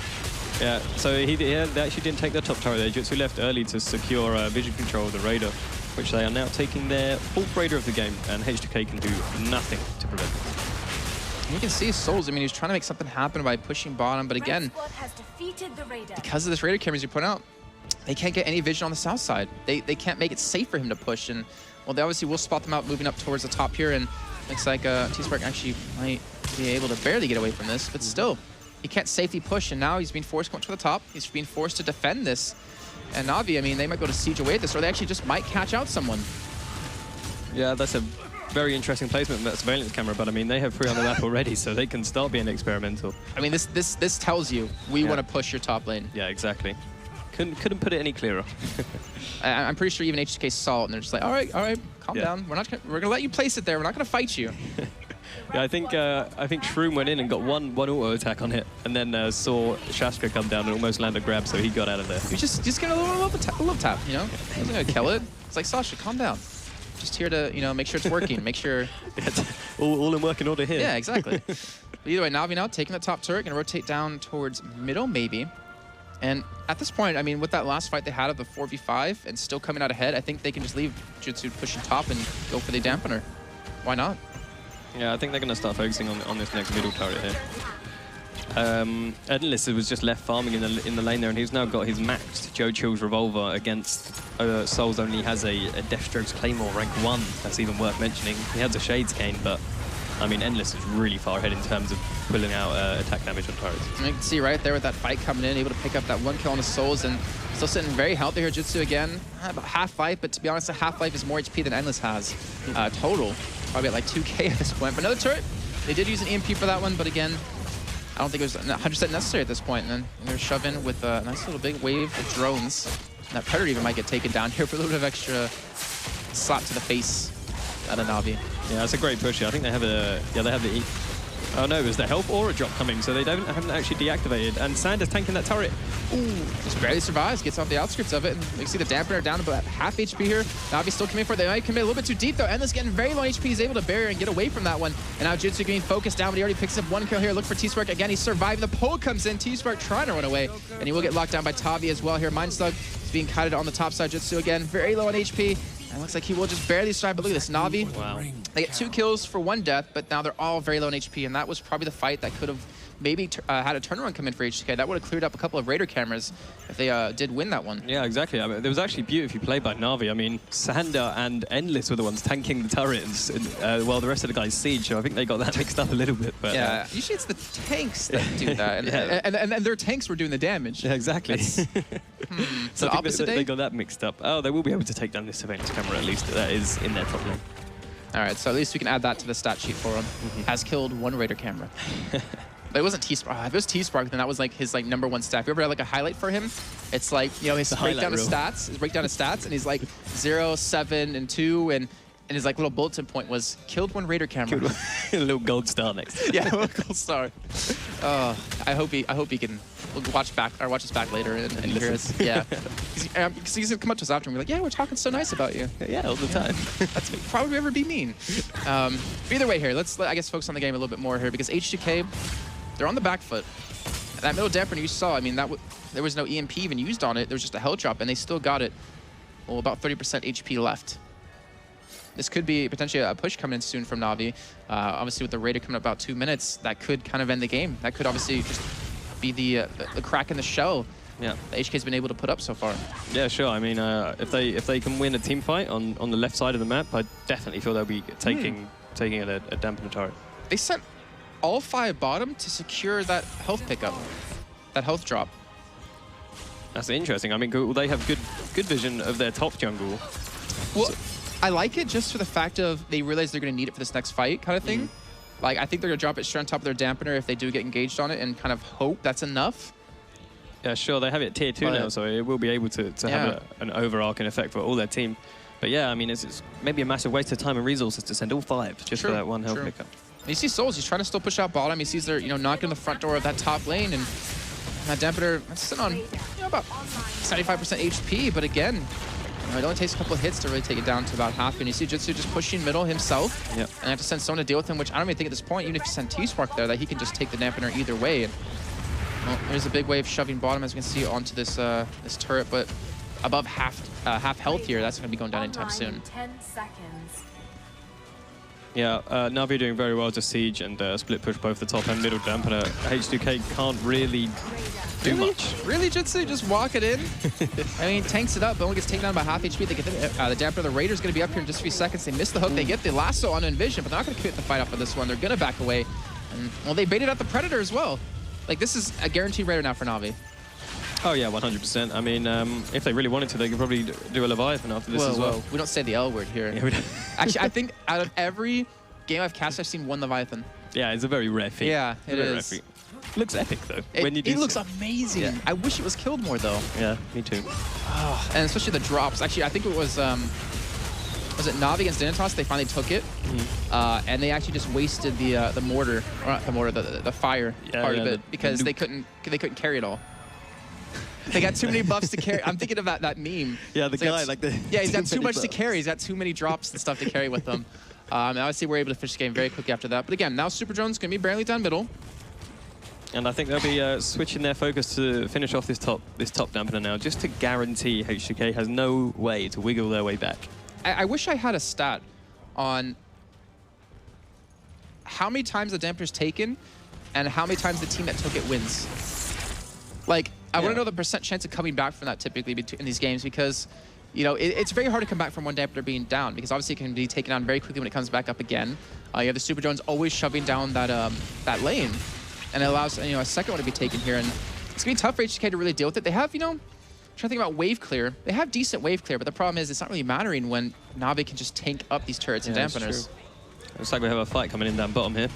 [SPEAKER 1] Yeah, so they actually didn't take the top tower there. Jutsu left early to secure vision control of the Raider, which they are now taking their 4th Raider of the game, and H2K can do nothing to prevent it.
[SPEAKER 2] You can see Souls, I mean, he's trying to make something happen by pushing bottom, but again, because of this Raider cameras you put out, they can't get any vision on the south side. They can't make it safe for him to push, and well, they obviously will spot them out moving up towards the top here, and looks like T-Spark actually might be able to barely get away from this, but still, he can't safely push, and now he's being forced going to the top. He's being forced to defend this. And Na'Vi, I mean, they might go to siege away at this, or they actually just might catch out someone.
[SPEAKER 1] Yeah, that's a very interesting placement in that surveillance camera, but I mean, they have 3 on the map already, so they can start being experimental.
[SPEAKER 2] I mean, this tells you we want to push your top lane.
[SPEAKER 1] Yeah, exactly. Couldn't put it any clearer.
[SPEAKER 2] I'm pretty sure even H2K saw it, and they're just like, all right, calm down. We're gonna let you place it there. We're not gonna fight you.
[SPEAKER 1] Yeah, I think Shroom went in and got one auto attack on it, and then saw Shaska come down and almost land a grab, so he got out of there.
[SPEAKER 2] You just get a little love tap, you know? He wasn't gonna kill it. It's like, Sasha, calm down. Just here to, you know, make sure it's working, make sure.
[SPEAKER 1] all in working order here.
[SPEAKER 2] Yeah, exactly. But either way, Na'Vi now taking the top turret, gonna rotate down towards middle maybe. And at this point, I mean, with that last fight they had of the 4v5 and still coming out ahead, I think they can just leave Jutsu pushing top and go for the dampener. Why not?
[SPEAKER 1] Yeah, I think they're going to start focusing on this next middle turret here. Endless was just left farming in the lane there, and he's now got his maxed Joe Chill's revolver against Souls only has a Deathstroke's Claymore rank 1. That's even worth mentioning. He has a Shades cane, but I mean, Endless is really far ahead in terms of pulling out attack damage on turrets.
[SPEAKER 2] And you can see right there with that fight coming in, able to pick up that 1 kill on the Souls, and still sitting very healthy here. Jutsu again, about half life, but to be honest, a half life is more HP than Endless has total. Probably at like 2K at this point. But another turret, they did use an EMP for that one, but again, I don't think it was 100% necessary at this point. And then they're shoving with a nice little big wave of drones. And that Predator even might get taken down here for a little bit of extra slap to the face out of Na'Vi.
[SPEAKER 1] Yeah, that's a great push here. I think they have they have the oh no, it was the health aura drop coming, so they haven't actually deactivated. And Sander's tanking that turret.
[SPEAKER 2] Ooh, just barely survives, gets off the outskirts of it, and you can see the dampener down to about half HP here. Na'Vi still coming for it. They might commit a little bit too deep though. Endless getting very low HP. He's able to barrier and get away from that one. And now Jutsu getting focused down, but he already picks up 1 kill here. Look for T-Spark again. He's surviving. The pole comes in. T-Spark trying to run away, and he will get locked down by Tavi as well here. Mindslug is being kited on the top side. Jutsu again, very low on HP. And it looks like he will just barely survive, but look at this, Na'Vi.
[SPEAKER 1] Wow.
[SPEAKER 2] They get 2 kills for 1 death, but now they're all very low on HP, and that was probably the fight that could have maybe had a turnaround come in for H2K. That would have cleared up a couple of Raider cameras if they did win that one.
[SPEAKER 1] Yeah, exactly. I mean, there was actually beautifully played by Na'Vi. I mean, Sander and Endless were the ones tanking the turrets while the rest of the guys siege, so I think they got that mixed up a little bit. But,
[SPEAKER 2] yeah, usually it's the tanks that do that, and their tanks were doing the damage.
[SPEAKER 1] Yeah, exactly.
[SPEAKER 2] So
[SPEAKER 1] the opposite
[SPEAKER 2] day?
[SPEAKER 1] They got that mixed up. Oh, they will be able to take down this surveillance camera at least. That is in their top lane.
[SPEAKER 2] All right, so at least we can add that to the stat sheet for him. Has killed 1 Raider camera. But it wasn't T-Spark. If it was T-Spark, then that was like his like #1 stat. If you ever had like a highlight for him, it's like, you know, his breakdown of stats. His breakdown of stats, and he's like 0, 7, and 2, and And his like little bulletin point was killed one Raider camera.
[SPEAKER 1] A little gold star next to it.
[SPEAKER 2] Yeah, a little gold star. I hope he can watch us back later and hear us. Yeah, because he's gonna come up to us after and be like, yeah, we're talking so nice about you.
[SPEAKER 1] Yeah, all the time.
[SPEAKER 2] That's me. Why would we ever be mean? But either way here, let's I guess focus on the game a little bit more here because H2K, they're on the back foot. That middle dampener you saw, I mean, there was no EMP even used on it. There was just a health drop, and they still got it. Well, about 30% HP left. This could be potentially a push coming in soon from Na'Vi. Obviously, with the Raider coming up about 2 minutes, that could kind of end the game. That could obviously just be the crack in the shell that HK's been able to put up so far.
[SPEAKER 1] Yeah, sure. I mean, if they can win a team fight on the left side of the map, I definitely feel they'll be taking a dampener turret.
[SPEAKER 2] They sent all 5 bottom to secure that health pickup, that health drop.
[SPEAKER 1] That's interesting. I mean, they have good vision of their top jungle.
[SPEAKER 2] Well, I like it just for the fact of they realize they're going to need it for this next fight kind of thing. Like, I think they're going to drop it straight on top of their dampener if they do get engaged on it and kind of hope that's enough.
[SPEAKER 1] Yeah, sure. They have it tier 2 now, so it will be able to have an overarching effect for all their team. But yeah, I mean, it's maybe a massive waste of time and resources to send all 5 just for that one health pickup.
[SPEAKER 2] And you see Souls, he's trying to still push out bottom. He sees they're, knocking on the front door of that top lane, and that dampener, that's sitting on, about 75% HP, but again, it only takes a couple of hits to really take it down to about half. And you see Jitsu just pushing middle himself, and have to send someone to deal with him, which I don't even think at this point, even if you send T-Spark there, that he can just take the dampener either way. And well, there's a big wave shoving bottom, as you can see, onto this this turret, but above half health here, that's going to be going down anytime soon.
[SPEAKER 3] 10 seconds.
[SPEAKER 1] Yeah, Na'Vi doing very well to siege and split push both the top and middle dampener. H2K can't really do much.
[SPEAKER 2] Really, Jitsu? Just walk it in? I mean, tanks it up, but only gets taken down by half HP. They get the dampener. The Raider's going to be up here in just a few seconds. They miss the hook. They get the lasso on Envision, but they're not going to commit the fight off of this one. They're going to back away. And, well, they baited out the Predator as well. Like, this is a guaranteed Raider now for Na'Vi.
[SPEAKER 1] Oh, yeah, 100%. I mean, if they really wanted to, they could probably do a Leviathan after this as well.
[SPEAKER 2] We don't say the L word here. Yeah, we don't. Actually, I think out of every game I've cast, I've seen one Leviathan.
[SPEAKER 1] Yeah, it's a very rare feat.
[SPEAKER 2] Yeah, it is.
[SPEAKER 1] Looks epic, though.
[SPEAKER 2] It looks amazing. Yeah. I wish it was killed more, though.
[SPEAKER 1] Yeah, me too.
[SPEAKER 2] Oh, and especially the drops. Actually, I think it was it Na'Vi against Dignitas? They finally took it, and they actually just wasted the mortar, or not the mortar, the fire part of it, because they couldn't carry it all. They got too many buffs to carry. I'm thinking of that meme.
[SPEAKER 1] Yeah, the guy, like the...
[SPEAKER 2] Yeah, he's got too much to carry. He's got too many drops and stuff to carry with him. And obviously, we're able to finish the game very quickly after that. But again, now Super Drone's going to be barely down middle.
[SPEAKER 1] And I think they'll be switching their focus to finish off this top dampener now, just to guarantee H2K has no way to wiggle their way back.
[SPEAKER 2] I wish I had a stat on how many times the dampener's taken and how many times the team that took it wins. Like, I want to know the percent chance of coming back from that typically in these games, because, it's very hard to come back from one dampener being down, because obviously it can be taken down very quickly when it comes back up again. You have the Super Drones always shoving down that lane, and it allows a second one to be taken here, and it's gonna be tough for H2K to really deal with it. They have, I'm trying to think about wave clear. They have decent wave clear, but the problem is it's not really mattering when Na'Vi can just tank up these turrets and dampeners.
[SPEAKER 1] Looks like we have a fight coming in down bottom here.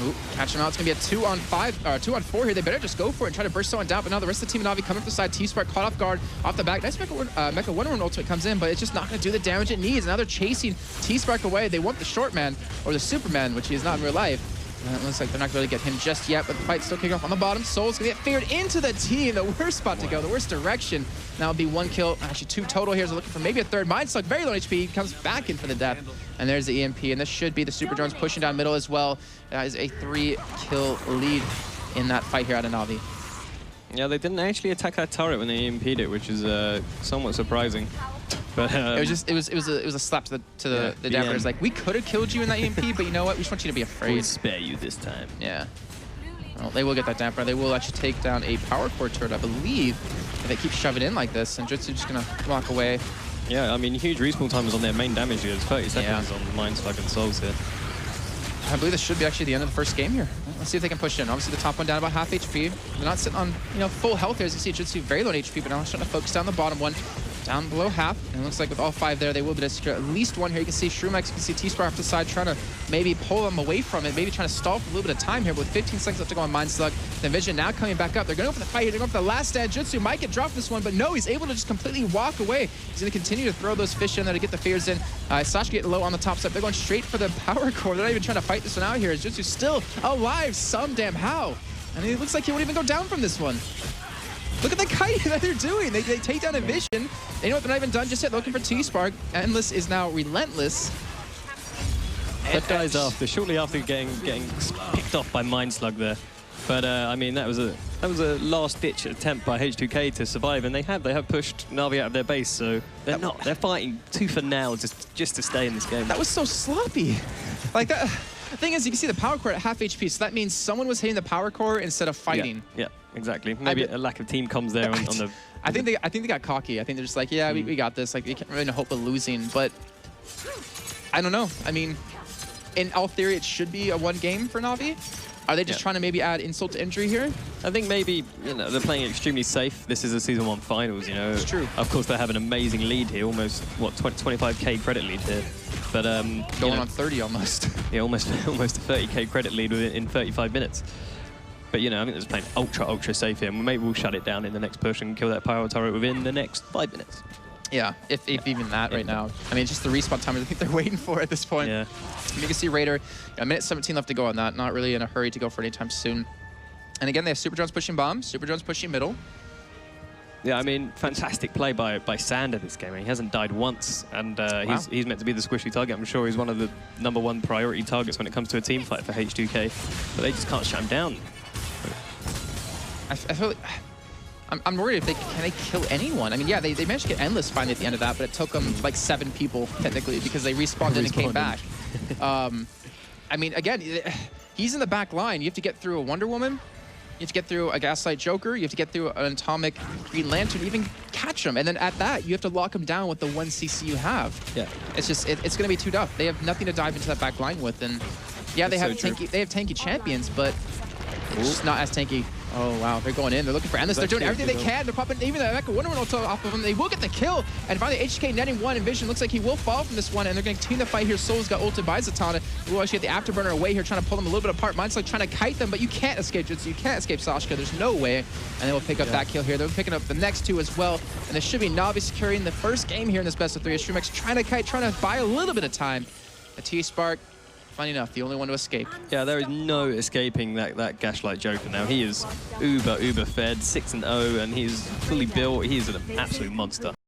[SPEAKER 2] Ooh, catch him out. It's going to be a 2-on-4 here. They better just go for it and try to burst someone down. But now the rest of the team of Na'Vi coming up the side. T-Spark caught off guard off the back. Nice Mecha Wonder Woman ultimate comes in, but it's just not going to do the damage it needs. Now they're chasing T-Spark away. They want the short man, or the Superman, which he is not in real life. And it looks like they're not going to get him just yet, but the fight's still kicking off on the bottom. Soul's going to get figured into the team. The worst spot to go, the worst direction. Now it'll be 1 kill, actually 2 total here. So looking for maybe a third. Mindstuck, very low HP, comes back in for the death. And there's the EMP, and this should be the Super Drones pushing down middle as well. That is a 3-kill lead in that fight here out of Na'Vi.
[SPEAKER 1] Yeah, they didn't actually attack that turret when they EMP'd it, which is somewhat surprising. But
[SPEAKER 2] it was a slap to the dampeners. Like, we could have killed you in that EMP, but you know what? We just want you to be afraid.
[SPEAKER 1] We'll spare you this time.
[SPEAKER 2] Yeah. Well, they will get that dampener. They will actually take down a power core turret, I believe, if they keep shoving in like this. And Jitsu's just gonna walk away.
[SPEAKER 1] Yeah, I mean, huge respawn timers on their main damage here. It's 30 seconds on Mindstuck and Souls here.
[SPEAKER 2] I believe this should be actually the end of the first game here. Let's see if they can push in. Obviously, the top one down about half HP. They're not sitting on full health here. As you see, Jitsu very low HP, but now they're starting to focus down the bottom one. down below half. And it looks like with all 5 there, they will be able to secure at least one here. You can see Shroomex, you can see T-Spark off the side trying to maybe pull them away from it, maybe trying to stall for a little bit of time here. But with 15 seconds left to go on Mind Slug, the Vision now coming back up. They're going to go for the fight here. They're going for the last stand. Jutsu might get dropped this one, but no, he's able to just completely walk away. He's going to continue to throw those fish in there to get the fears in. Sasha getting low on the top side. They're going straight for the power core. They're not even trying to fight this one out here. Jutsu's still alive some damn how. And it looks like he won't even go down from this one. Look at the kite that they're doing. They take down a Vision. And you know what? They're not even done just yet. Looking for T-Spark. Endless is now relentless.
[SPEAKER 1] That dies after, shortly after getting picked off by Mind Slug there. But I mean, that was a last-ditch attempt by H2K to survive, and they have pushed Na'Vi out of their base, so they're fighting tooth and nail just to stay in this game.
[SPEAKER 2] That was so sloppy. Like that. The thing is, you can see the power core at half HP, so that means someone was hitting the power core instead of fighting.
[SPEAKER 1] Yeah, exactly. Maybe a lack of team comms there on the.
[SPEAKER 2] I think they got cocky. I think they're just like, yeah, we got this. Like they can't really hope of losing, but I don't know. I mean, in all theory, it should be a 1 game for Na'Vi. Are they just trying to maybe add insult to injury here?
[SPEAKER 1] I think maybe, you know, they're playing extremely safe. This is a Season 1 finals, you know.
[SPEAKER 2] It's true.
[SPEAKER 1] Of course, they have an amazing lead here, almost, what, 25k credit lead here. But
[SPEAKER 2] going on 30 almost.
[SPEAKER 1] Yeah, almost a 30k credit lead in 35 minutes. But, you know, I think they're playing ultra safe here. Maybe we'll shut it down in the next push and kill that pyro turret within the next 5 minutes.
[SPEAKER 2] Yeah, if even that right now. I mean, it's just the respawn time I think they're waiting for at this point.
[SPEAKER 1] Yeah.
[SPEAKER 2] You can see Raider, a minute 17 left to go on that. Not really in a hurry to go for any time soon. And again, they have Super Drones pushing bomb, Super Drones pushing middle.
[SPEAKER 1] Yeah, I mean, fantastic play by Sander this game. He hasn't died once, and he's meant to be the squishy target. I'm sure he's one of the #1 priority targets when it comes to a team fight for H2K, but they just can't shut him down.
[SPEAKER 2] I feel like... I'm worried if can they kill anyone. I mean, yeah, they managed to get Endless finally at the end of that, but it took them like 7 people, technically, because they respawned in and came back. I mean, again, he's in the back line. You have to get through a Wonder Woman. You have to get through a Gaslight Joker. You have to get through an Atomic Green Lantern, even catch him. And then at that, you have to lock him down with the 1 CC you have.
[SPEAKER 1] Yeah.
[SPEAKER 2] It's just, it's going to be too tough. They have nothing to dive into that back line with. And yeah, they have tanky champions, but it's just not as tanky. Oh, wow. They're going in. They're looking for Endless. They're doing everything they can. They're popping even the Echo Wonder Woman off of them. They will get the kill. And finally, H2K netting 1. And Vision looks like he will fall from this one. And they're going to continue the fight here. Soul's got ulted by Zatanna. We'll actually get the Afterburner away here, trying to pull them a little bit apart. Mind's like trying to kite them, but you can't escape Jutsu. You can't escape Sashka. There's no way. And they will pick up that kill here. They're picking up the next 2 as well. And this should be Na'Vi securing the first game here in this best of 3. Shroomex trying to kite, trying to buy a little bit of time. A T-Spark. Funny enough, the only one to escape.
[SPEAKER 1] Yeah, there is no escaping that Gaslight Joker now. He is uber fed, 6-0, and he's fully built. He is an absolute monster.